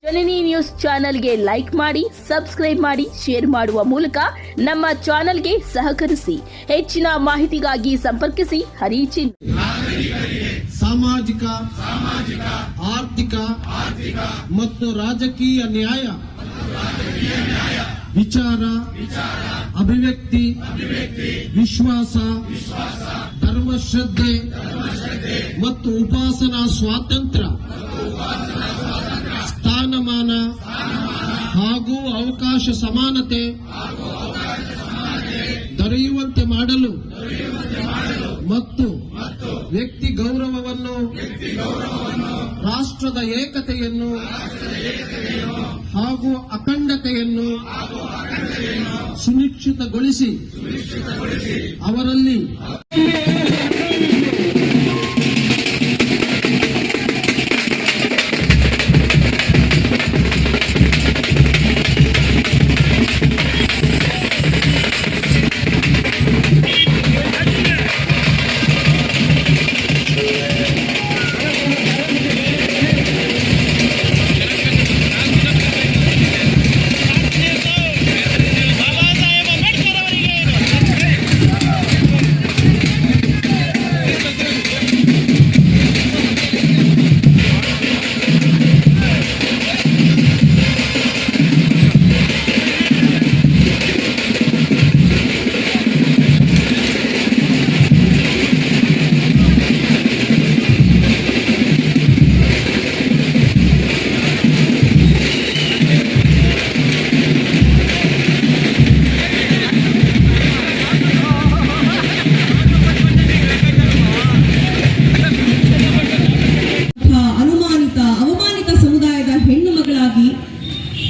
ಜನನಿ news ಚಾನೆಲ್ಗೆ like ಮಾಡಿ, subscribe ಮಾಡಿ, ಶೇರ್ ಮಾಡುವ ಮೂಲಕ ನಮ್ಮ ಚಾನೆಲ್ಗೆ ಸಹಕರಿಸಿ. ಹೆಚ್ಚಿನ ಮಾಹಿತಿಗಾಗಿ ಸಂಪರ್ಕಿಸಿ ಹರಿಚಿನ್. ಸಾಮಾಜಿಕ, ಆರ್ಥಿಕ ಮತ್ತು ರಾಜಕೀಯ ನ್ಯಾಯ, ವಿಚಾರ, ಅಭಿವ್ಯಕ್ತಿ, ವಿಶ್ವಾಸ, ಧರ್ಮಶ್ರದ್ಧೆ ಮತ್ತು ಉಪಾಸನಾ ಸ್ವಾತಂತ್ರ್ಯ, ಸ್ಥಾನಮಾನ ಹಾಗೂ ಅವಕಾಶ ಸಮಾನತೆ ದೊರೆಯುವಂತೆ ಮಾಡಲು ಮತ್ತು ವ್ಯಕ್ತಿ ಗೌರವವನ್ನು, ರಾಷ್ಟ್ರದ ಏಕತೆಯನ್ನು ಹಾಗೂ ಅಖಂಡತೆಯನ್ನು ಸುನಿಶ್ಚಿತಗೊಳಿಸಿ ಅವರಲ್ಲಿ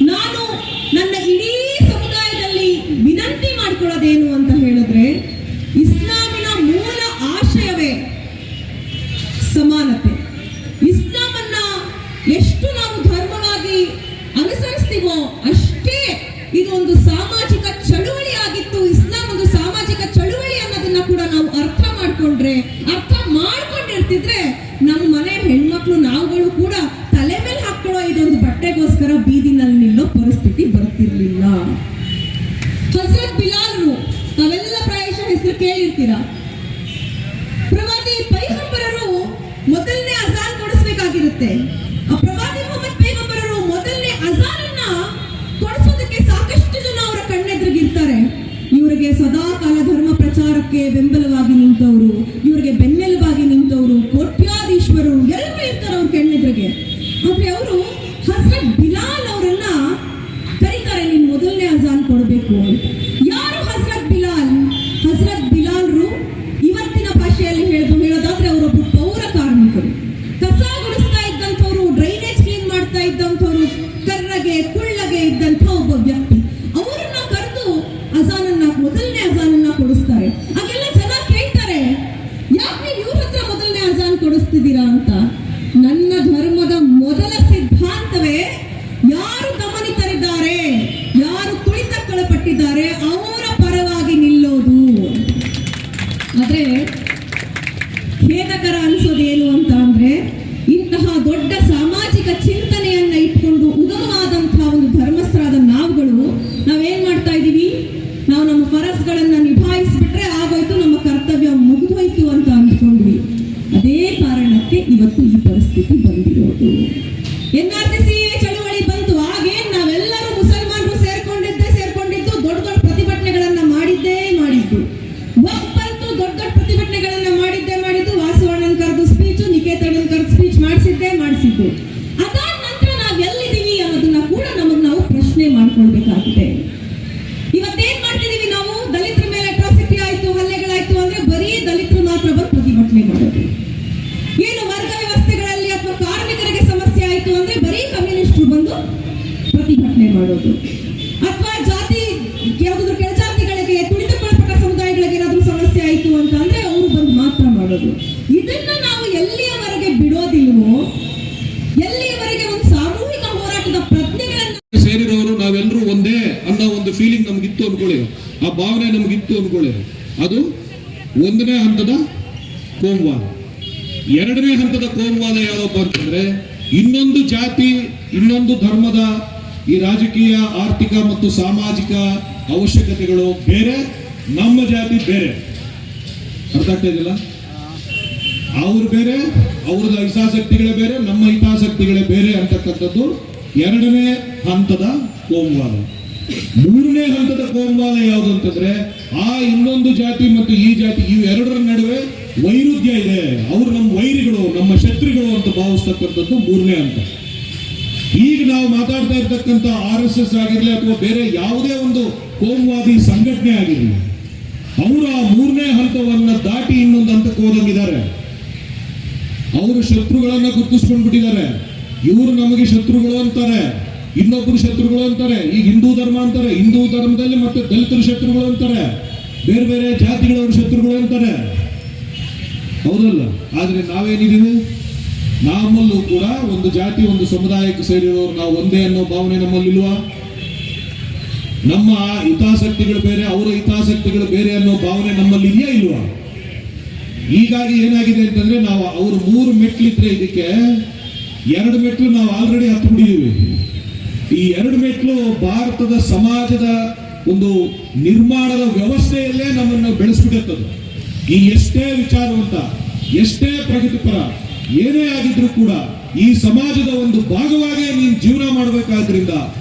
ನಾನು ನನ್ನ ಇಡೀ ಸಮುದಾಯದಲ್ಲಿ ವಿನಂತಿ ಮಾಡಿಕೊಳ್ಳೋದೇನು ಅಂತ ಹೇಳಿದ್ರೆ, ಇಸ್ಲಾಮಿನ ಮೂಲ ಆಶಯವೇ ಸಮಾನತೆ. ಇಸ್ಲಾಮನ್ನ ಎಷ್ಟು ನಾವು ಧರ್ಮವಾಗಿ ಅನುಸರಿಸ್ತೀವೋ ಅಷ್ಟೇ ಇದು ಒಂದು ಸಾಮಾಜಿಕ ಚಳುವಳಿ ಆಗಿತ್ತು. ಇಸ್ಲಾಂ ಒಂದು ಸಾಮಾಜಿಕ ಚಳುವಳಿ ಅನ್ನೋದನ್ನ ಕೂಡ ನಾವು ಅರ್ಥ ಮಾಡ್ಕೊಂಡಿರ್ತಿದ್ರೆ ನಮ್ಮ ಮನೆ ಹೆಣ್ಮಕ್ಳು ನಾವುಗಳು ಕೂಡ ತಲೆ ಮೇಲೆ ಹಾಕೊಳ್ಳೋ ಇದೊಂದು ಬಟ್ಟೆಗೋಸ್ಕರ ಬೀದಿನಲ್ಲಿ ನಿಲ್ಲೋ ಪರಿಸ್ಥಿತಿ ಬರ್ತಿರ್ಲಿಲ್ಲ. ಹಜರತ್ ಬಿಲಾಲ್ರು ತಾವೆಲ್ಲ ಪ್ರಾಯಶಃ ಹೆಸರು ಕೇಳಿರ್ತೀರಾ. ಪ್ರವಾದಿ ಪೈಗಂಬರರು ಮೊದಲನೇ ಅಜಾನ್ ಕೊಡಿಸ್ಬೇಕಾಗಿರುತ್ತೆ. ಆ ಪ್ರವಾದಿ ಮೊಹಮ್ಮದ್ ಪೈಗಂಬರರು ಮೊದಲನೇ ಅಜಾನನ್ನ ಕೊಡಿಸೋದಕ್ಕೆ ಸಾಕಷ್ಟು ಜನ ಅವರ ಕಣ್ಣೆದುರಿಗಿರ್ತಾರೆ. ಇವರಿಗೆ ಸದಾ ಕಾಲ ಧರ್ಮ ಪ್ರಚಾರಕ್ಕೆ ಬೆಂಬಲವಾಗಿ ನಿಂತವರು, ಇವರಿಗೆ ಬೆನ್ನೆಲುಬಾಗಿ ನಿಂತವರು, ಕೋಟ್ಯಾಧೀಶ್ವರರು ಎಲ್ಲರೂ ಇರ್ತಾರೆ ಅವ್ರ ಕಣ್ಣೆದುರಿಗೆ. ಆದ್ರೆ ಅವರು ಹಜರತ್ ಬಿಲಾಲ್ ಅವರನ್ನ ಕರೀತಾರೆ, ನೀನು ಮೊದಲನೇ ಅಜಾನ್ ಕೊಡಬೇಕು ಅಂತ. ಯಾರು ಹಜರತ್ ಬಿಲಾಲ್? ಹಜರತ್ ಬಿಲಾಲ್ರು ಇವತ್ತಿನ ಭಾಷೆಯಲ್ಲಿ ಹೇಳೋದಾದ್ರೆ ಅವರೊಬ್ಬರು ಪೌರ ಕಾರ್ಮಿಕರು. ಕಸ ಗುಡಿಸ್ತಾ ಇದ್ದಂಥವ್ರು, ಡ್ರೈನೇಜ್ ಕ್ಲೀನ್ ಮಾಡ್ತಾ ಇದ್ದಂಥವ್ರು, ಕರ್ರಗೆ ಕುಳ್ಳಗೆ ಇದ್ದಂಥ ಒಬ್ಬ ವ್ಯಕ್ತಿ. ಅವರನ್ನ ಕರೆದು ಮೊದಲನೇ ಅಜಾನನ್ನ ಕೊಡಿಸ್ತಾರೆ. ಆಗೆಲ್ಲ ಜನ ಕೇಳ್ತಾರೆ, ಯಾಕೆ ನೀವು ಇವ್ರ ಹತ್ರ ಮೊದಲನೇ ಅಜಾನ್ ಕೊಡಿಸ್ತಿದ್ದೀರಾ ಅಂತ. ನನ್ನ ಧರ್ಮದ ಮೊದಲ ಸಿದ್ಧಾಂತವೇ ಯಾರು ದಮನಿತರಿದ್ದಾರೆ, ಯಾರು ತುಳಿತಕ್ಕೊಳಪಟ್ಟಿದ್ದಾರೆ ಅವರ ಪರವಾಗಿ ನಿಲ್ಲೋದು. ಆದ್ರೆ ಖೇದಕರ ಅನ್ಸೋದೇನು ಅಂತ ಅಂದ್ರೆ, ಇಂತಹ ದೊಡ್ಡ ಸಾಮಾಜಿಕ ಚಿಂತನೆಯನ್ನ ಇಟ್ಕೊಂಡು ಉಗಮವಾದಂತಹ ಒಂದು ಧರ್ಮಸ್ಥರಾದ ನಾವೇನ್ ಮಾಡ್ತಾ ಇದೀವಿ, ನಾವು ನಮ್ಮ ಫರಸ್ಗಳನ್ನ ನಿಭಾಯಿಸ್ಬಿಟ್ರೆ ಆಗೋಯ್ತು, ನಮ್ಮ ಕರ್ತವ್ಯ ಮುಗಿದೋಯ್ತು ಅಂತ ಅಂದ್ಕೊಂಡ್ವಿ. ಅದೇ ಕಾರಣಕ್ಕೆ ಇವತ್ತು ಈ ಪರಿಸ್ಥಿತಿ ಬಂದಿರೋದು. NRCC ಚಳುವಳಿ ಬಂತು, ಆಗೇನ್ ನಾವೆಲ್ಲರೂ ಮುಸಲ್ಮಾನರು ಸೇರ್ಕೊಂಡಿದ್ದು ದೊಡ್ಡ ಪ್ರತಿಭಟನೆಗಳನ್ನ ಮಾಡಿದ್ದು. ಬಂತು, ದೊಡ್ಡ ಪ್ರತಿಭಟನೆಗಳನ್ನ ಮಾಡಿದ್ದು. ವಾಸವಣ್ಣನ್ ಕರೆದು ಸ್ಪೀಚ್, ನಿಕೇತಣ್ಣನ್ ಕರೆದು ಸ್ಪೀಚ್ ಮಾಡಿಸಿದ್ದು. ಅದಾದ ನಂತರ ನಾವ್ ಎಲ್ಲಿದ್ದೀವಿ ಅನ್ನೋದನ್ನ ಕೂಡ ನಾವು ಪ್ರಶ್ನೆ ಮಾಡ್ಕೊಳ್ಬೇಕಾಗಿದೆ. ಇವತ್ತೇನ್ ಮಾಡ್ತಿದೀವಿ ನಾವು? ದಲಿತರ ಮೇಲೆ ಅಟ್ರಾಸಿಟಿ ಆಯ್ತು, ಹಲ್ಲೆಗಳಾಯ್ತು ಅಂದ್ರೆ ಬರೀ ದಲಿತರು ಮಾತ್ರ ಬಂದು ಪ್ರತಿಭಟನೆ ಮಾಡೋದು. ಏನು ವರ್ಗ ವ್ಯವಸ್ಥೆಗಳಲ್ಲಿ ಅಥವಾ ಕಾರ್ಮಿಕರಿಗೆ ಸಮಸ್ಯೆ ಆಯ್ತು ಅಂದ್ರೆ ಬರೀ ಕಮ್ಯುನಿಸ್ಟರು ಬಂದು ಪ್ರತಿಭಟನೆ ಮಾಡೋದು. ಅಥವಾ ಜಾತಿ ಯಾವ್ದಾದ್ರು ಕೆಳಜಾತಿಗಳಿಗೆ, ತುಳಿತಕ್ಕೊಳಪಟ್ಟ ಸಮುದಾಯಗಳಿಗೆ ಏನಾದ್ರೂ ಸಮಸ್ಯೆ ಆಯ್ತು ಅಂತ ಅಂದ್ರೆ ಅವರು ಬಂದು ಮಾತ್ರ ಮಾಡೋದು. ಇದನ್ನ ನಾವು ಎಲ್ಲಿಯವರೆಗೆ ಬಿಡೋದಿಲ್ವೋ, ಎಲ್ಲಿಯವರೆಗೆ ಒಂದು ಸಾಮೂಹಿಕ ಹೋರಾಟದ ಪ್ರಜ್ಞೆಗಳನ್ನ ಸೇರಿರೋರು ನಾವೆಲ್ಲರೂ ಒಂದೇ ಅನ್ನೋ ಒಂದು ಫೀಲಿಂಗ್ ನಮಗಿತ್ತು ಅನ್ಕೊಳ್ಳಿ, ಆ ಭಾವನೆ ನಮಗಿತ್ತು ಅನ್ಕೊಳ್ಳಿ, ಅದು ಒಂದನೇ ಹಂತದ ಕೋಮುವಾದ. ಎರಡನೇ ಹಂತದ ಕೋಮುವಾದ ಯಾವಪ್ಪ ಅಂತಂದ್ರೆ ಇನ್ನೊಂದು ಜಾತಿ, ಇನ್ನೊಂದು ಧರ್ಮದ ಈ ರಾಜಕೀಯ, ಆರ್ಥಿಕ ಮತ್ತು ಸಾಮಾಜಿಕ ಅವಶ್ಯಕತೆಗಳು ಬೇರೆ, ನಮ್ಮ ಜಾತಿ ಬೇರೆ. ಅರ್ಥ ಆಗ್ತಾ ಇದೆಯಲ್ಲ? ಅವ್ರು ಬೇರೆ, ಅವ್ರದ ಹಿತಾಸಕ್ತಿಗಳೇ ಬೇರೆ, ನಮ್ಮ ಹಿತಾಸಕ್ತಿಗಳೇ ಬೇರೆ ಅಂತಕ್ಕಂಥದ್ದು ಎರಡನೇ ಹಂತದ ಕೋಮುವಾದ. ಮೂರನೇ ಹಂತದ ಕೋಮುವಾದ ಯಾವುದು ಅಂತಂದ್ರೆ, ಆ ಇನ್ನೊಂದು ಜಾತಿ ಮತ್ತು ಈ ಜಾತಿ ಇವೆರಡರ ನಡುವೆ ವೈರುಧ್ಯ ಇದೆ, ಅವರು ನಮ್ಮ ವೈರಿಗಳು, ನಮ್ಮ ಶತ್ರುಗಳು ಅಂತ ಭಾವಿಸ್ತಕ್ಕಂಥದ್ದು ಮೂರನೇ ಹಂತ. ಈಗ ನಾವು ಮಾತಾಡ್ತಾ ಇರ್ತಕ್ಕಂಥ RSS ಆಗಿರಲಿ ಅಥವಾ ಬೇರೆ ಯಾವುದೇ ಒಂದು ಕೋಮುವಾದಿ ಸಂಘಟನೆ ಆಗಿರಲಿ, ಅವರು ಆ ಮೂರನೇ ಹಂತವನ್ನ ದಾಟಿ ಇನ್ನೊಂದು ಹಂತಕ್ಕೆ ಹೋದಂಗಿದ್ದಾರೆ. ಅವರು ಶತ್ರುಗಳನ್ನ ಗುರುತಿಸ್ಕೊಂಡ್ಬಿಟ್ಟಿದ್ದಾರೆ. ಇವರು ನಮಗೆ ಶತ್ರುಗಳು ಅಂತಾರೆ, ಇನ್ನೊಬ್ಬರು ಶತ್ರುಗಳು ಅಂತಾರೆ. ಈಗ ಹಿಂದೂ ಧರ್ಮ ಅಂತಾರೆ, ಹಿಂದೂ ಧರ್ಮದಲ್ಲಿ ಮತ್ತೆ ದಲಿತರ ಶತ್ರುಗಳು ಅಂತಾರೆ, ಬೇರೆ ಬೇರೆ ಜಾತಿಗಳವ್ರ ಶತ್ರುಗಳು ಅಂತಾರೆ. ಹೌದಲ್ಲ? ಆದ್ರೆ ನಾವೇನಿದೀವಿ, ನಮ್ಮಲ್ಲೂ ಕೂಡ ಒಂದು ಜಾತಿ, ಒಂದು ಸಮುದಾಯಕ್ಕೆ ಸೇರಿರೋರು ನಾವು ಒಂದೇ ಅನ್ನೋ ಭಾವನೆ ನಮ್ಮಲ್ಲಿಲ್ವಾ? ನಮ್ಮ ಹಿತಾಸಕ್ತಿಗಳು ಬೇರೆ, ಅವರ ಹಿತಾಸಕ್ತಿಗಳು ಬೇರೆ ಅನ್ನೋ ಭಾವನೆ ನಮ್ಮಲ್ಲಿ ಇದೆಯಾ ಇಲ್ವಾ? ಹೀಗಾಗಿ ಏನಾಗಿದೆ ಅಂತಂದ್ರೆ, ನಾವು ಅವರು 3 ಮೆಟ್ಲಿದ್ರೆ ಇದಕ್ಕೆ 2 ಮೆಟ್ಲು ನಾವು ಆಲ್ರೆಡಿ ಹತ್ಬಿಟ್ಟಿದ್ದೀವಿ. ಈ 2 ಮೆಟ್ಲು ಭಾರತದ ಸಮಾಜದ ಒಂದು ನಿರ್ಮಾಣದ ವ್ಯವಸ್ಥೆಯಲ್ಲೇ ನಮ್ಮನ್ನು ಬೆಳೆಸ್ಬಿಡುತ್ತದೆ. ಈ ಎಷ್ಟೇ ವಿಚಾರವಂತ, ಎಷ್ಟೇ ಪ್ರಗತಿಪರ ಏನೇ ಆಗಿದ್ರು ಕೂಡ ಈ ಸಮಾಜದ ಒಂದು ಭಾಗವಾಗಿ ನೀನು ಜೀವನ ಮಾಡಬೇಕಾದ್ರಿಂದ,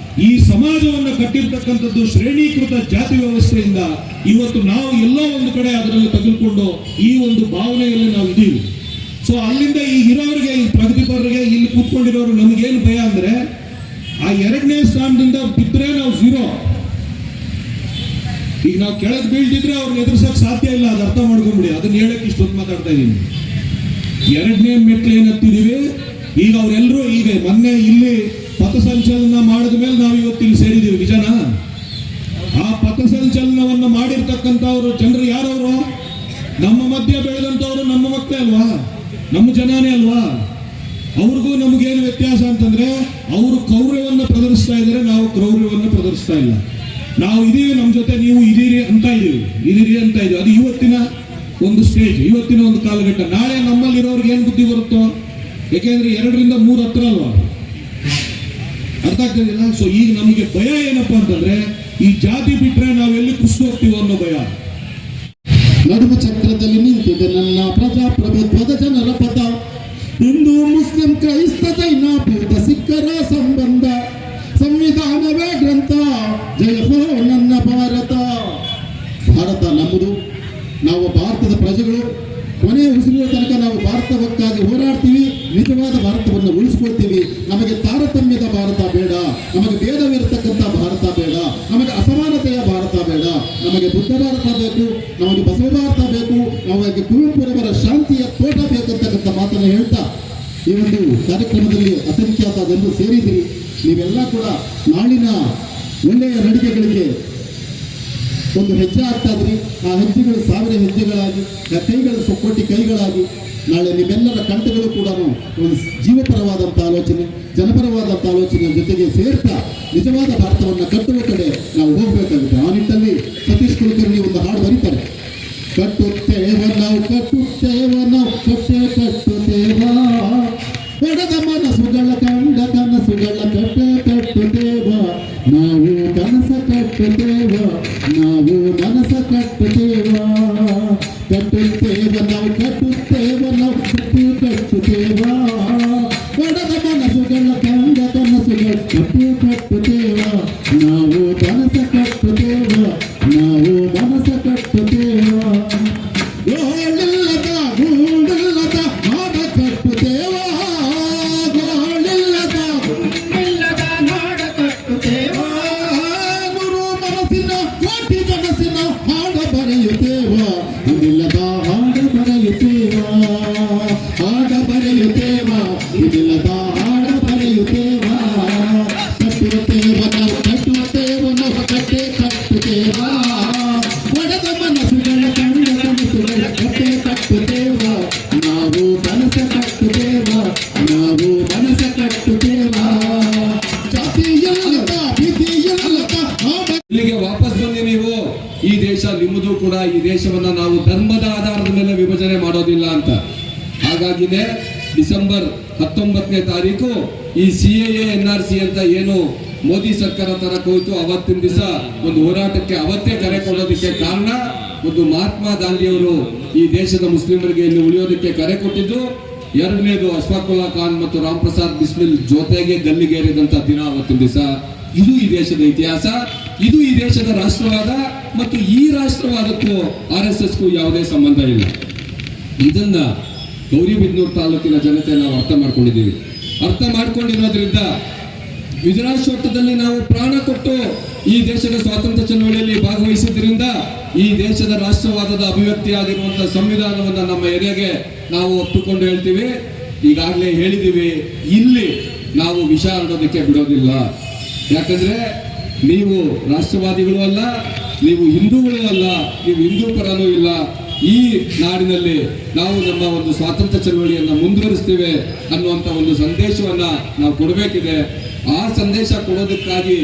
ಈ ಸಮಾಜವನ್ನು ಕಟ್ಟಿರ್ತಕ್ಕಂಥದ್ದು ಶ್ರೇಣೀಕೃತ ಜಾತಿ ವ್ಯವಸ್ಥೆಯಿಂದ ಇವತ್ತು ನಾವು ಎಲ್ಲೋ ಒಂದು ಕಡೆ ಅದರಲ್ಲಿ ತೆಗೆದುಕೊಂಡು ಈ ಒಂದು ಭಾವನೆಯಲ್ಲಿ ನಾವು ಇದ್ದೀವಿ. ಸೊ ಅಲ್ಲಿಂದ ಈ ಇರೋರಿಗೆ, ಈ ಪ್ರಗತಿಪರರಿಗೆ, ಇಲ್ಲಿ ಕೂತ್ಕೊಂಡಿರೋರು ನಮಗೇನು ಭಯ ಅಂದ್ರೆ, ಆ 2ನೇ ಸ್ಥಾನದಿಂದ ಬಿದ್ದರೆ ನಾವು 0. ಈಗ ನಾವು ಕೆಳಗೆ ಬೀಳ್ದಿದ್ರೆ ಅವ್ರನ್ನ ಎದುರಿಸಕ್ ಸಾಧ್ಯ ಇಲ್ಲ, ಅದು ಅರ್ಥ ಮಾಡ್ಕೊಂಬಿಡಿ. ಅದನ್ನ ಹೇಳಕ್ ಇಷ್ಟೊತ್ತು ಮಾತಾಡ್ತಾ ಇದ್ದೀನಿ. 2ನೇ ಮೆಟ್ಲು ಏನ್ ಹತ್ತಿದೀವಿ, ಈಗ ಅವರೆಲ್ಲರೂ ಈಗ ಮೊನ್ನೆ ಇಲ್ಲಿ ಪಥಸಂಚಲನ ಮಾಡಿದ ಮೇಲೆ ನಾವು ಇವತ್ತು ಇಲ್ಲಿ ಸೇರಿದೀವಿ, ನಿಜನಾ? ಆ ಪಥಸಂಚಲನವನ್ನ ಮಾಡಿರ್ತಕ್ಕಂಥವ್ರು ಜನರು ಯಾರವರು? ನಮ್ಮ ಮಧ್ಯೆ ಬೆಳೆದಂಥವ್ರು ನಮ್ಮ ಮಕ್ಕಳೇ ಅಲ್ವಾ, ನಮ್ಮ ಜನನೇ ಅಲ್ವಾ? ಅವ್ರಿಗೂ ನಮಗೇನು ವ್ಯತ್ಯಾಸ ಅಂತಂದ್ರೆ, ಅವರು ಕ್ರೌರ್ಯವನ್ನು ಪ್ರದರ್ಶಿಸ್ತಾ ಇದ್ದಾರೆ, ನಾವು ಕ್ರೌರ್ಯವನ್ನು ಪ್ರದರ್ಶಿಸ್ತಾ ಇಲ್ಲ. ನಾವು ಇದೀವಿ, ನಮ್ಮ ಜೊತೆ ನೀವು ಇದೀರಿ ಅಂತ ಇದೀವಿ. ಅದು ಇವತ್ತಿನ ಒಂದು ಸ್ಟೇಜ್, ಇವತ್ತಿನ ಒಂದು ಕಾಲಘಟ್ಟ. ನಾಳೆ ನಮ್ಮಲ್ಲಿರೋರ್ಗೆ ಏನ್ ಬುದ್ಧಿ ಬರುತ್ತೋ? ಯಾಕೆಂದ್ರೆ 2ರಿಂದ 3 ಹತ್ರ ಅಲ್ವಾ? ಅರ್ಥ ಆಗ್ತದಿಲ್ಲ? ಸೊ ಈಗ ನಮಗೆ ಭಯ ಏನಪ್ಪಾ ಅಂತಂದ್ರೆ, ಈ ಜಾತಿ ಬಿಟ್ರೆ ನಾವೆಲ್ಲಿ ಕುಸಿದು ಹೋಗ್ತೀವೋ ಅನ್ನೋ ಭಯ. ನಡುವ ಚಕ್ರದಲ್ಲಿ ನಿಂತಿದೆ ನನ್ನ ಪ್ರಜಾಪ್ರಭುತ್ವದ ಜನರ ಪದ. ಹಿಂದೂ ಮುಸ್ಲಿಂ ಕ್ರೈಸ್ತ ಜೈನ ಬೌದ್ಧ ಸಿಖ್ಖರ ಸಂಬಂಧ, ಸಂವಿಧಾನವೇ ಗ್ರಂಥ, ಜಯ ಹೋ ನನ್ನ ಭಾರತ. ಭಾರತ ನಮ್ಮದು, ನಾವು ಭಾರತದ ಪ್ರಜೆಗಳು. ಕೊನೆಯ ಉಸಿರಿನ ತನಕ ನಾವು ಭಾರತಕ್ಕಾಗಿ ಹೋರಾಡ್ತೀವಿ, ನಿಜವಾದ ಭಾರತವನ್ನು ಉಳಿಸ್ಕೊಳ್ತೀವಿ. ನಮಗೆ ತಾರತಮ್ಯದ ಭಾರತ ಬೇಡ, ನಮಗೆ ಭೇದವಿರತಕ್ಕಂಥ ಭಾರತ ಬೇಡ, ನಮಗೆ ಅಸಮಾನತೆಯ ಭಾರತ ಬೇಡ. ನಮಗೆ ಬುದ್ಧ ಭಾರತ ಬೇಕು, ನಮಗೆ ಬಸವ ಭಾರತ ಬೇಕು, ನಮಗೆ ಕುವೆಂಪುರವರ ಶಾಂತಿಯ ತೋಟ ಬೇಕಂತಕ್ಕಂಥ ಮಾತನ್ನು ಹೇಳ್ತಾ ಈ ಒಂದು ಕಾರ್ಯಕ್ರಮದಲ್ಲಿ ಅಸಂಖ್ಯಾತ ಜನರು ಸೇರಿದಿರಿ. ನೀವೆಲ್ಲ ಕೂಡ ನಾಳಿನ ಒಳ್ಳೆಯ ನಡಿಗೆಗಳಿಗೆ ಒಂದು ಹೆಜ್ಜೆ ಆಗ್ತಾ ಇದ್ರಿ. ಆ ಹೆಜ್ಜೆಗಳು 1000 ಹೆಜ್ಜೆಗಳಾಗಿ, ಕೈಗಳು ಸೊಕ್ಕೋಟಿ ಕೈಗಳಾಗಿ, ನಾಳೆ ನಿಮ್ಮೆಲ್ಲರ ಕಂಠಗಳು ಕೂಡ ಒಂದು ಜೀವಪರವಾದಂಥ ಆಲೋಚನೆ, ಜನಪರವಾದಂಥ ಆಲೋಚನೆ ಜೊತೆಗೆ ಸೇರ್ತಾ ನಿಜವಾದ ಭಾರತವನ್ನು ಕಟ್ಟುವ ಕಡೆ ನಾವು ಹೋಗಬೇಕಾಗುತ್ತೆ. ಆ ನಿಟ್ಟಲ್ಲಿ ಸತೀಶ್ ಕುಲಕರ್ಣಿ ಒಂದು ಹಾಡು ಬರೀತಾರೆ. ಕಟ್ಟುತ್ತೇವ ನಾವು ಕಟ್ಟುತ್ತೇವ, ಒಡೆದ ಮನಸ್ಸುಗಳ ಕಂಡ ಕನಸುಗಳ ಕಟ್ಟುತ್ತೇವ, ನಾವು ಕನಸ ಕಟ್ಟುತ್ತೇವ, ನಾವು ಮನಸ ಕಟ್ಟುತ್ತೇವ. ಕಟ್ಟುತ್ತೇವ ನಾವು ಕಟ್ಟುತ್ತೇವ, ಒಡೆದ ಮನಸ್ಸುಗಳ ಕಂಡ ಕನಸುಗಳ ಕಟ್ಟುತ್ತೇವ, ನಾವು ಕನಸ ಕಟ್ಟುತ್ತೇವ, ನಾವು ಮನಸ ಕಟ್ಟುತ್ತೇವ. ಗೋಳಿಲ್ಲದ ಗೂಡಿಲ್ಲದ ನಾಡ ಕಟ್ಟುತ್ತೇವ, ಗೋಳಿಲ್ಲದ ಗೂಡಿಲ್ಲದ ನಾಡ ಕಟ್ಟುತ್ತೇವ. ಗುರು ಮನಸ್ಸಿನ ಕೋಟಿ ಮನಸ್ಸಿನ ಹಾಡ ಬರೆಯುತ್ತೇವ, ಇದಿಲ್ಲದ ಹಾಡ ಬರೆಯುತ್ತೇವ, ಹಾಡ ಬರೆಯುತ್ತೇವ, ಇದಿಲ್ಲದ ಹಾಡ ಬರೆಯುತ್ತೇವ. ಕಟ್ಟುತ್ತೇವ ನಾವು ಕಟ್ಟುತ್ತೇವ, ನಾವು ಕಟ್ಟುತ್ತೇವ, ಒಡೆದ ಮನಸ್ಸುಗಳ ಕಂಡ ಕನಸುಗಳ ಕಟ್ಟುತ್ತೇವ, ನಾವು ಕನಸ ಕಟ್ಟುತ್ತೇವ, ನಾವು ಮನಸ ಕಟ್ಟುತ್ತೇವ. ಜಾತಿಯಲ್ಲದ ಭೀತಿಯಲ್ಲದ ಇಲ್ಲಿಗೆ ವಾಪಸ್ ಬನ್ನಿ ನೀವು. ಈ ದೇಶ ನಿಮ್ಮದು ಕೂಡ. ಈ ದೇಶವನ್ನ ನಾವು ಧರ್ಮದ ಆಧಾರದ ಮೇಲೆ ವಿಭಜನೆ ಮಾಡೋದಿಲ್ಲ ಅಂತ. ಹಾಗಾಗಿನೇ ಡಿಸೆಂಬರ್ 19ನೇ ತಾರೀಕು ಈ CAA NRC ಅಂತ ಏನು ಮೋದಿ ಸರ್ಕಾರ ತರಕ್ ಹೋಯ್ತು, ಅವತ್ತಿನ ದಿವಸ ಒಂದು ಹೋರಾಟಕ್ಕೆ ಅವತ್ತೇ ಕರೆ ಕೊಡೋದಕ್ಕೆ ಕಾರಣ ಒಂದು ಮಹಾತ್ಮ ಗಾಂಧಿಯವರು ಈ ದೇಶದ ಮುಸ್ಲಿಮರಿಗೆ ಇಲ್ಲಿ ಉಳಿಯೋದಕ್ಕೆ ಕರೆ ಕೊಟ್ಟಿದ್ದು. ಎರಡನೇದು ಅಶ್ಫಾಕುಲ್ಲಾ ಖಾನ್ ಮತ್ತು ರಾಮ್ ಪ್ರಸಾದ್ ಬಿಸ್ಮಿಲ್ ಜೊತೆಗೆ ಗಲ್ಲಿಗೇರಿದಂತ ದಿನ ಅವತ್ತಿನ ದಿವಸ. ಇದು ಈ ದೇಶದ ಇತಿಹಾಸ, ಇದು ಈ ದೇಶದ ರಾಷ್ಟ್ರವಾದ ಮತ್ತು ಈ ರಾಷ್ಟ್ರವಾದಕ್ಕೂ RSSಗೂ ಯಾವುದೇ ಸಂಬಂಧ ಇಲ್ಲ. ಇದನ್ನ ಗೌರಿಬಿದನೂರು ತಾಲೂಕಿನ ಜನತೆ ನಾವು ಅರ್ಥ ಮಾಡ್ಕೊಂಡಿದ್ದೀವಿ. ಅರ್ಥ ಮಾಡ್ಕೊಂಡಿರೋದ್ರಿಂದ ವಿಜಯೋತ್ಸವದಲ್ಲಿ ನಾವು ಪ್ರಾಣ ಕೊಟ್ಟು ಈ ದೇಶದ ಸ್ವಾತಂತ್ರ್ಯ ಚಳವಳಿಯಲ್ಲಿ ಭಾಗವಹಿಸಿದ್ರಿಂದ ಈ ದೇಶದ ರಾಷ್ಟ್ರವಾದದ ಅಭಿವ್ಯಕ್ತಿ ಆಗಿರುವಂತಹ ಸಂವಿಧಾನವನ್ನ ನಮ್ಮ ಎದೆಗೆ ನಾವು ಒಪ್ಪಿಕೊಂಡು ಹೇಳ್ತೀವಿ. ಈಗಾಗಲೇ ಹೇಳಿದೀವಿ, ಇಲ್ಲಿ ನಾವು ವಿಷ ಹರಡೋದಕ್ಕೆ ಬಿಡೋದಿಲ್ಲ. ಯಾಕಂದ್ರೆ ನೀವು ರಾಷ್ಟ್ರವಾದಿಗಳು ಅಲ್ಲ, ನೀವು ಹಿಂದೂಗಳು ಅಲ್ಲ, ನೀವು ಹಿಂದೂ ಪರನೂ ಇಲ್ಲ. ಈ ನಾಡಿನಲ್ಲಿ ನಾವು ನಮ್ಮ ಒಂದು ಸ್ವಾತಂತ್ರ್ಯ ಚಳವಳಿಯನ್ನ ಮುಂದುವರಿಸ್ತೇವೆ ಅನ್ನುವಂತ ಒಂದು ಸಂದೇಶವನ್ನ ನಾವು ಕೊಡಬೇಕಿದೆ. ಆ ಸಂದೇಶ ಕೊಡೋದಕ್ಕಾಗಿ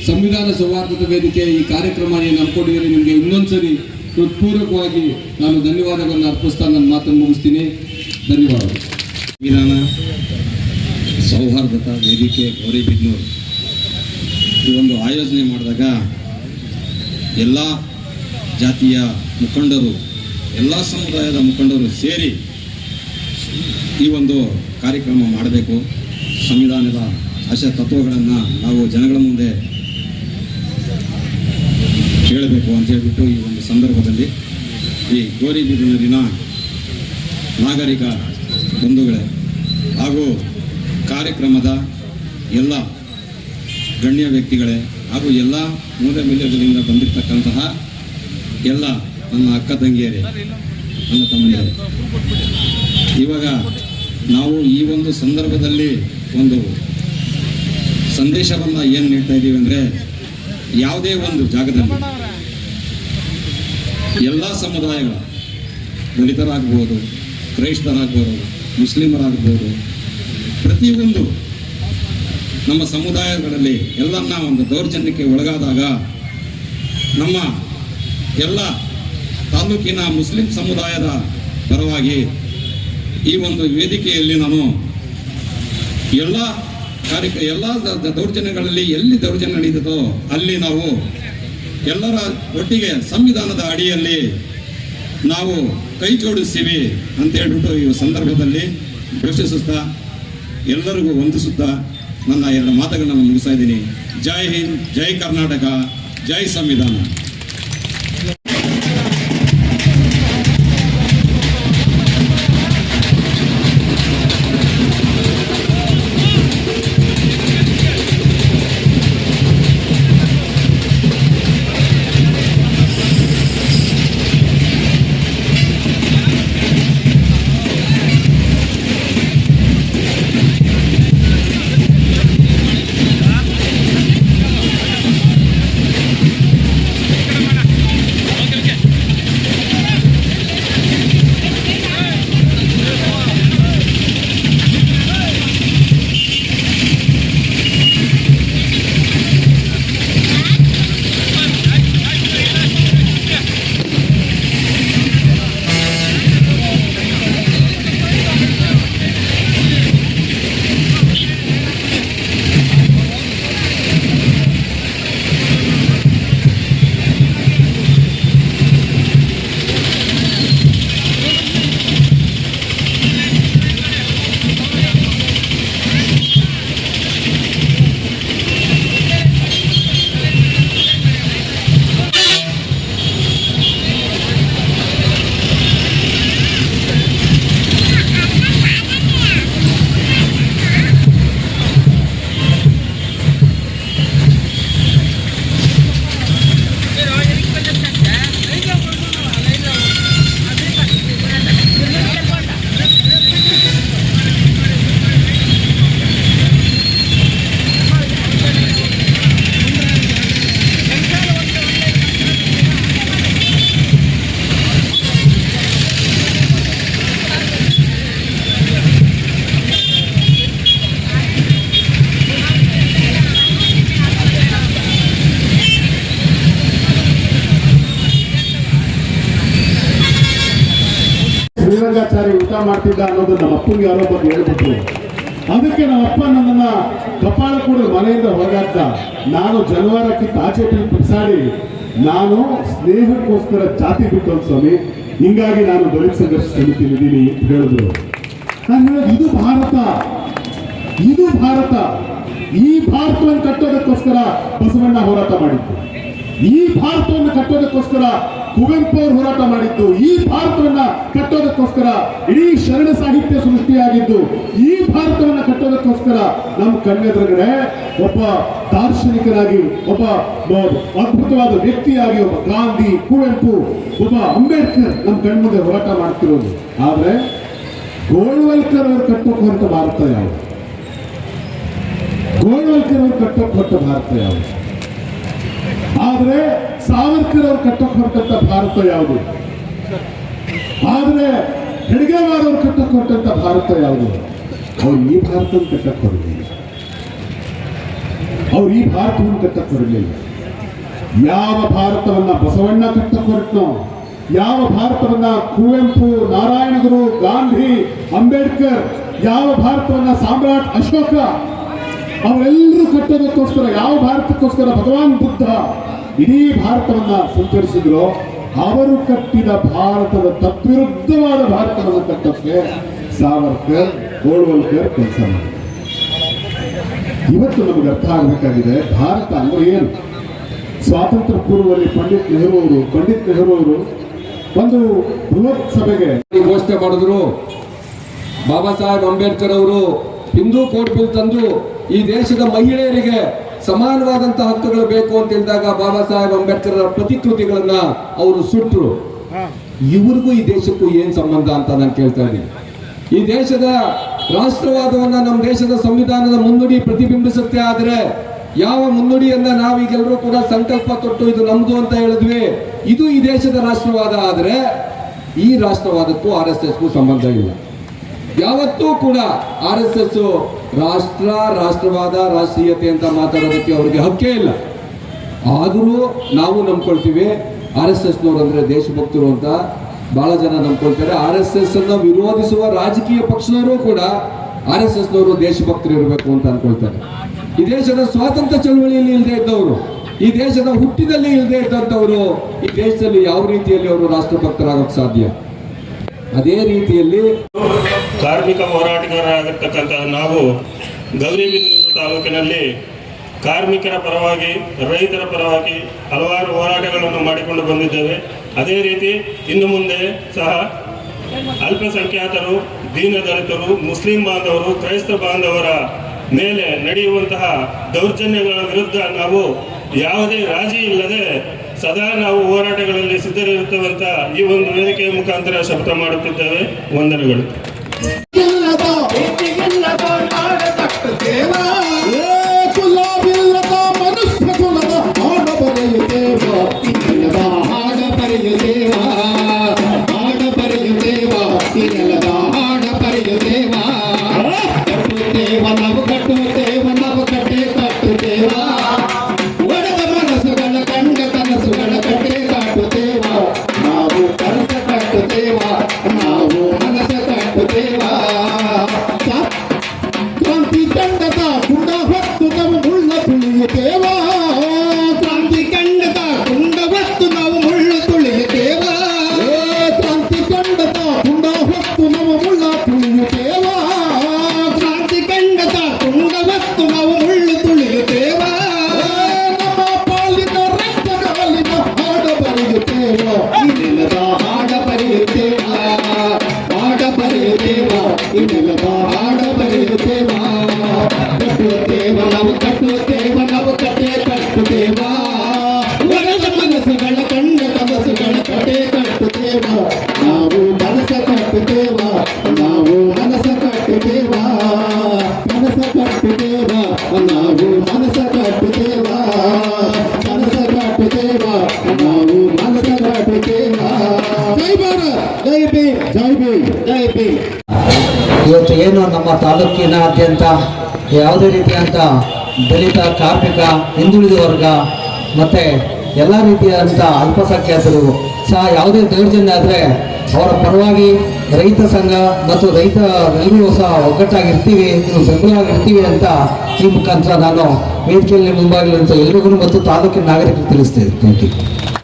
ಸಂವಿಧಾನ ಸೌಹಾರ್ದದ ವೇದಿಕೆ ಈ ಕಾರ್ಯಕ್ರಮ ಏನು ಹಮ್ಮಿಕೊಂಡಿದ್ದೀರಿ, ನಿಮಗೆ ಇನ್ನೊಂದ್ಸರಿ ಹೃತ್ಪೂರ್ವಕವಾಗಿ ನಾನು ಧನ್ಯವಾದಗಳನ್ನು ಅರ್ಪಿಸ್ತಾ ನನ್ನ ಮಾತನ್ನು ಮುಗಿಸ್ತೀನಿ. ಧನ್ಯವಾದಗಳು. ಸಂವಿಧಾನ ಸೌಹಾರ್ದತಾ ವೇದಿಕೆ ಗೌರಿಬಿದನೂರು ಈ ಒಂದು ಆಯೋಜನೆ ಮಾಡಿದಾಗ ಎಲ್ಲ ಜಾತಿಯ ಮುಖಂಡರು, ಎಲ್ಲ ಸಮುದಾಯದ ಮುಖಂಡರು ಸೇರಿ ಈ ಒಂದು ಕಾರ್ಯಕ್ರಮ ಮಾಡಬೇಕು, ಸಂವಿಧಾನದ ಆಶಯ ತತ್ವಗಳನ್ನು ನಾವು ಜನಗಳ ಮುಂದೆ ಹೇಳಬೇಕು ಅಂತ ಹೇಳ್ಬಿಟ್ಟು ಈ ಒಂದು ಸಂದರ್ಭದಲ್ಲಿ ಈ ಗೌರಿಬಿದನೂರಿನ ನಾಗರಿಕ ಬಂಧುಗಳೇ ಹಾಗೂ ಕಾರ್ಯಕ್ರಮದ ಎಲ್ಲ ಗಣ್ಯ ವ್ಯಕ್ತಿಗಳೇ ಹಾಗೂ ಎಲ್ಲ ಮೂಲೆ ಮೂಲೆಗಳಿಂದ ಬಂದಿರತಕ್ಕಂತಹ ಎಲ್ಲ ನನ್ನ ಅಕ್ಕ ತಂಗಿಯರೇ, ನನ್ನ ತಮ್ಮಂದಿರೇ, ಇವಾಗ ನಾವು ಈ ಒಂದು ಸಂದರ್ಭದಲ್ಲಿ ಒಂದು ಸಂದೇಶವನ್ನು ಏನು ನೀಡ್ತಾ ಇದ್ದೀವಿ ಅಂದರೆ, ಯಾವುದೇ ಒಂದು ಜಾಗದಲ್ಲಿ ಎಲ್ಲ ಸಮುದಾಯಗಳ, ದಲಿತರಾಗ್ಬೋದು, ಕ್ರೈಸ್ತರಾಗ್ಬೋದು, ಮುಸ್ಲಿಮರಾಗ್ಬೋದು, ಪ್ರತಿಯೊಂದು ನಮ್ಮ ಸಮುದಾಯಗಳಲ್ಲಿ ಎಲ್ಲನ್ನ ಒಂದು ದೌರ್ಜನ್ಯಕ್ಕೆ ಒಳಗಾದಾಗ ನಮ್ಮ ಎಲ್ಲ ತಾಲೂಕಿನ ಮುಸ್ಲಿಂ ಸಮುದಾಯದ ಪರವಾಗಿ ಈ ಒಂದು ವೇದಿಕೆಯಲ್ಲಿ ನಾನು ಎಲ್ಲ ದೌರ್ಜನ್ಯಗಳಲ್ಲಿ ಎಲ್ಲಿ ದೌರ್ಜನ್ಯ ನಡೀತದೋ ಅಲ್ಲಿ ನಾವು ಎಲ್ಲರ ಒಟ್ಟಿಗೆ ಸಂವಿಧಾನದ ಅಡಿಯಲ್ಲಿ ನಾವು ಕೈ ಜೋಡಿಸ್ತೀವಿ ಅಂತ ಹೇಳ್ಬಿಟ್ಟು ಈ ಸಂದರ್ಭದಲ್ಲಿ ಘೋಷಿಸುತ್ತಾ ಎಲ್ಲರಿಗೂ ವಂದಿಸುತ್ತಾ ನನ್ನ ಎರಡು ಮಾತುಗಳನ್ನು ಮುಗಿಸ್ತಾ ಇದ್ದೀನಿ. ಜೈ ಹಿಂದ್, ಜೈ ಕರ್ನಾಟಕ, ಜೈ ಸಂವಿಧಾನ. ಗೌಡಲಿಂಗಾಚಾರಿ ಊಟ ಮಾಡ್ತಿದ್ದ ಅನ್ನೋದು ನಮ್ಮ ಅಪ್ಪನಿಗೆ ಯಾರೋ ಬಂದು ಹೇಳ್ಬಿಟ್ರು. ಅದಕ್ಕೆ ನಮ್ಮ ಅಪ್ಪ ನನ್ನನ್ನ ಕಪಾಳ ಕೂಡ ಮನೆಯಿಂದ ಹೊರಗಾಕ್ತ. ನಾನು ಜನವಾರಕ್ಕಿಂತ ಆಚೆ ಬಿಸಾಡಿ ನಾನು ಸ್ನೇಹಕ್ಕೋಸ್ಕರ ಜಾತಿ ಬಿಟ್ಟು ಸ್ವಾಮಿ, ಹಿಂಗಾಗಿ ನಾನು ದಲಿತ ಸಂಘರ್ಷ ಸಮಿತಿಲಿದ್ದೀನಿ ಅಂತ ಹೇಳಿದ್ರು. ನಾನು ಹೇಳೋದು ಇದು ಭಾರತ, ಇದು ಭಾರತ. ಈ ಭಾರತವನ್ನು ಕಟ್ಟೋದಕ್ಕೋಸ್ಕರ ಬಸವಣ್ಣ ಹೋರಾಟ ಮಾಡಿದ್ದು, ಈ ಭಾರತವನ್ನು ಕಟ್ಟೋದಕ್ಕೋಸ್ಕರ ಕುವೆಂಪು ಅವರು ಹೋರಾಟ ಮಾಡಿದ್ದು, ಈ ಭಾರತವನ್ನ ಕಟ್ಟೋದಕ್ಕೋಸ್ಕರ ಇಡೀ ಶರಣ ಸಾಹಿತ್ಯ ಸೃಷ್ಟಿಯಾಗಿದ್ದು, ಈ ಭಾರತವನ್ನ ಕಟ್ಟೋದಕ್ಕೋಸ್ಕರ ನಮ್ಮ ಕಣ್ಣೆದುರುಗಡೆ ಒಬ್ಬ ದಾರ್ಶನಿಕರಾಗಿ, ಒಬ್ಬ ಅದ್ಭುತವಾದ ವ್ಯಕ್ತಿಯಾಗಿ ಒಬ್ಬ ಗಾಂಧಿ, ಕುವೆಂಪು, ಒಬ್ಬ ಅಂಬೇಡ್ಕರ್ ನಮ್ಮ ಕಣ್ಮುಂದೆ ಹೋರಾಟ ಮಾಡ್ತಿರೋದು. ಆದ್ರೆ ಗೋಳ್ವಲ್ಕರ್ ಅವರು ಕಟ್ಟೋಕೆ ಹೊರಟ ಭಾರತ ಯಾವುದು? ಗೋಳ್ವಲ್ಕರ್ ಅವರು ಕಟ್ಟೋಕೆ ಹೊರಟ ಭಾರತ ಯಾವುದು? ಆದ್ರೆ ಸಾವರ್ಕರ್ ಅವರು ಕಟ್ಟೋಕೆ ಹೊರಟಂತ ಭಾರತ ಯಾವುದು? ಆದ್ರೆ ಹೆಡ್ಗೇವಾರ್ ಅವರು ಕಟ್ಟೋಕೆ ಹೊರಟಂತ ಭಾರತ ಯಾವುದು? ಅವ್ರು ಈ ಭಾರತವನ್ನು ಕಟ್ಟಕ್ಕೆ ಹೊರಲಿಲ್ಲ. ಅವ್ರು ಈ ಭಾರತವನ್ನು ಕಟ್ಟಕ್ಕೆ ಹೊರಲಿಲ್ಲ. ಯಾವ ಭಾರತವನ್ನ ಬಸವಣ್ಣ ಕಟ್ಟಕ್ಕೆ ಹೊರಟನೋ, ಯಾವ ಭಾರತವನ್ನ ಕುವೆಂಪು, ನಾರಾಯಣಗುರು, ಗಾಂಧಿ, ಅಂಬೇಡ್ಕರ್, ಯಾವ ಭಾರತವನ್ನ ಸಾಮ್ರಾಟ್ ಅಶೋಕ ಅವರೆಲ್ಲರೂ ಕಟ್ಟೋದಕ್ಕೋಸ್ಕರ, ಯಾವ ಭಾರತಕ್ಕೋಸ್ಕರ ಭಗವಾನ್ ಬುದ್ಧ ಇಡೀ ಭಾರತವನ್ನ ಸಂಚರಿಸಿದ್ರು, ಅವರು ಕಟ್ಟಿದ ಭಾರತದ ತದ್ವಿರುದ್ಧವಾದ ಭಾರತವನ್ನು ಕಟ್ಟಕ್ಕೆ ಸಾವರ್ಕರ್, ಗೋಳ್ವಲ್ಕರ್ ಕೆಲಸ ಮಾಡಿದ್ರು. ಇವತ್ತು ನಮಗೆ ಅರ್ಥ ಆಗಬೇಕಾಗಿದೆ ಭಾರತ ಅಂದ್ರೆ ಏನು. ಸ್ವಾತಂತ್ರ್ಯ ಪೂರ್ವದಲ್ಲಿ ಪಂಡಿತ್ ನೆಹರು ಅವರು ಒಂದು ಬೃಹತ್ ಸಭೆಗೆ ಘೋಷಣೆ ಮಾಡಿದ್ರು. ಬಾಬಾ ಸಾಹೇಬ್ ಅಂಬೇಡ್ಕರ್ ಅವರು ಹಿಂದೂ ಕೋಡ್ ಬಿಲ್ ತಂದು ಈ ದೇಶದ ಮಹಿಳೆಯರಿಗೆ ಸಮಾನವಾದಂತಹ ಹಕ್ಕುಗಳು ಬೇಕು ಅಂತ ಹೇಳಿದಾಗ ಬಾಬಾ ಸಾಹೇಬ್ ಅಂಬೇಡ್ಕರ್ ಪ್ರತಿಕೃತಿಗಳನ್ನ ಅವರು ಸುಟ್ಟರು. ಇವ್ರಿಗೂ ಈ ದೇಶಕ್ಕೂ ಏನ್ ಸಂಬಂಧ ಅಂತ ನಾನು ಕೇಳ್ತಾ ಇದ್ದೀನಿ. ಈ ದೇಶದ ರಾಷ್ಟ್ರವಾದವನ್ನ ನಮ್ಮ ದೇಶದ ಸಂವಿಧಾನದ ಮುನ್ನುಡಿ ಪ್ರತಿಬಿಂಬಿಸುತ್ತೆ. ಆದ್ರೆ ಯಾವ ಮುನ್ನುಡಿಯನ್ನ ನಾವೀಗೆಲ್ಲರೂ ಕೂಡ ಸಂಕಲ್ಪ ತೊಟ್ಟು ಇದು ನಮ್ದು ಅಂತ ಹೇಳಿದ್ವಿ, ಇದು ಈ ದೇಶದ ರಾಷ್ಟ್ರವಾದ. ಆದ್ರೆ ಈ ರಾಷ್ಟ್ರವಾದಕ್ಕೂ RSSಗೂ ಸಂಬಂಧ ಇಲ್ಲ. ಯಾವತ್ತೂ ಕೂಡ RSS ರಾಷ್ಟ್ರವಾದ, ರಾಷ್ಟ್ರೀಯತೆ ಅಂತ ಮಾತಾಡೋದಕ್ಕೆ ಅವ್ರಿಗೆ ಹಕ್ಕೇ ಇಲ್ಲ. ಆದರೂ ನಾವು ನಂಬ್ಕೊಳ್ತೀವಿ RSSನವರು ಅಂದ್ರೆ ದೇಶಭಕ್ತರು ಅಂತ ಬಹಳ ಜನ ನಂಬ್ಕೊಳ್ತಾರೆ. RSS ಅನ್ನ ವಿರೋಧಿಸುವ ರಾಜಕೀಯ ಪಕ್ಷದವರು ಕೂಡ RSSನವರು ದೇಶಭಕ್ತರು ಇರಬೇಕು ಅಂತ ಅನ್ಕೊಳ್ತಾರೆ. ಈ ದೇಶದ ಸ್ವಾತಂತ್ರ್ಯ ಚಳವಳಿಯಲ್ಲಿ ಇಲ್ಲದೆ ಇದ್ದವರು, ಈ ದೇಶದ ಹುಟ್ಟಿನಲ್ಲಿ ಇಲ್ಲದೆ ಇದ್ದಂಥವರು ಈ ದೇಶದಲ್ಲಿ ಯಾವ ರೀತಿಯಲ್ಲಿ ಅವರು ರಾಷ್ಟ್ರಭಕ್ತರಾಗಕ್ಕೆ ಸಾಧ್ಯ? ಅದೇ ರೀತಿಯಲ್ಲಿ ಕಾರ್ಮಿಕ ಹೋರಾಟಗಾರರಾಗಿರ್ತಕ್ಕಂತಹ ನಾವು ಗೌರಿಬಿದನೂರು ತಾಲೂಕಿನಲ್ಲಿ ಕಾರ್ಮಿಕರ ಪರವಾಗಿ, ರೈತರ ಪರವಾಗಿ ಹಲವಾರು ಹೋರಾಟಗಳನ್ನು ಮಾಡಿಕೊಂಡು ಬಂದಿದ್ದೇವೆ. ಅದೇ ರೀತಿ ಇನ್ನು ಮುಂದೆ ಸಹ ಅಲ್ಪಸಂಖ್ಯಾತರು, ದೀನದಲಿತರು, ಮುಸ್ಲಿಂ ಬಾಂಧವರು, ಕ್ರೈಸ್ತ ಬಾಂಧವರ ಮೇಲೆ ನಡೆಯುವಂತಹ ದೌರ್ಜನ್ಯಗಳ ವಿರುದ್ಧ ನಾವು ಯಾವುದೇ ರಾಜಿ ಇಲ್ಲದೆ ಸದಾ ನಾವು ಹೋರಾಟಗಳಲ್ಲಿ ಸಿದ್ಧರಿರುತ್ತೇವಂತ ಈ ಒಂದು ವೇದಿಕೆಯ ಮುಖಾಂತರ ಶಪಥ ಮಾಡುತ್ತಿದ್ದೇವೆ. ವಂದನೆಗಳು. ಇವತ್ತು ಏನು ನಮ್ಮ ತಾಲೂಕಿನಾದ್ಯಂತ ಯಾವುದೇ ರೀತಿಯಾದಂಥ ದಲಿತ, ಕಾರ್ಮಿಕ, ಹಿಂದುಳಿದ ವರ್ಗ ಮತ್ತು ಎಲ್ಲ ರೀತಿಯಾದಂಥ ಅಲ್ಪಸಂಖ್ಯಾತರು ಸಹ ಯಾವುದೇ ದೌರ್ಜನ್ಯ ಆದರೆ ಅವರ ಪರವಾಗಿ ರೈತ ಸಂಘ ಮತ್ತು ರೈತ ಎಲ್ಲರೂ ಸಹ ಒಗ್ಗಟ್ಟಾಗಿರ್ತೀವಿ, ನೀವು ಬೆಂಬಲವಾಗಿರ್ತೀವಿ ಅಂತ ಈ ಮುಖಾಂತರ ನಾನು ವೇದಿಕೆಯಲ್ಲಿ ಮುಂಭಾಗಿಲಿರುವಂಥ ಎಲ್ರಿಗೂ ಮತ್ತು ತಾಲೂಕಿನ ನಾಗರಿಕರು ತಿಳಿಸ್ತೇನೆ. Thank you.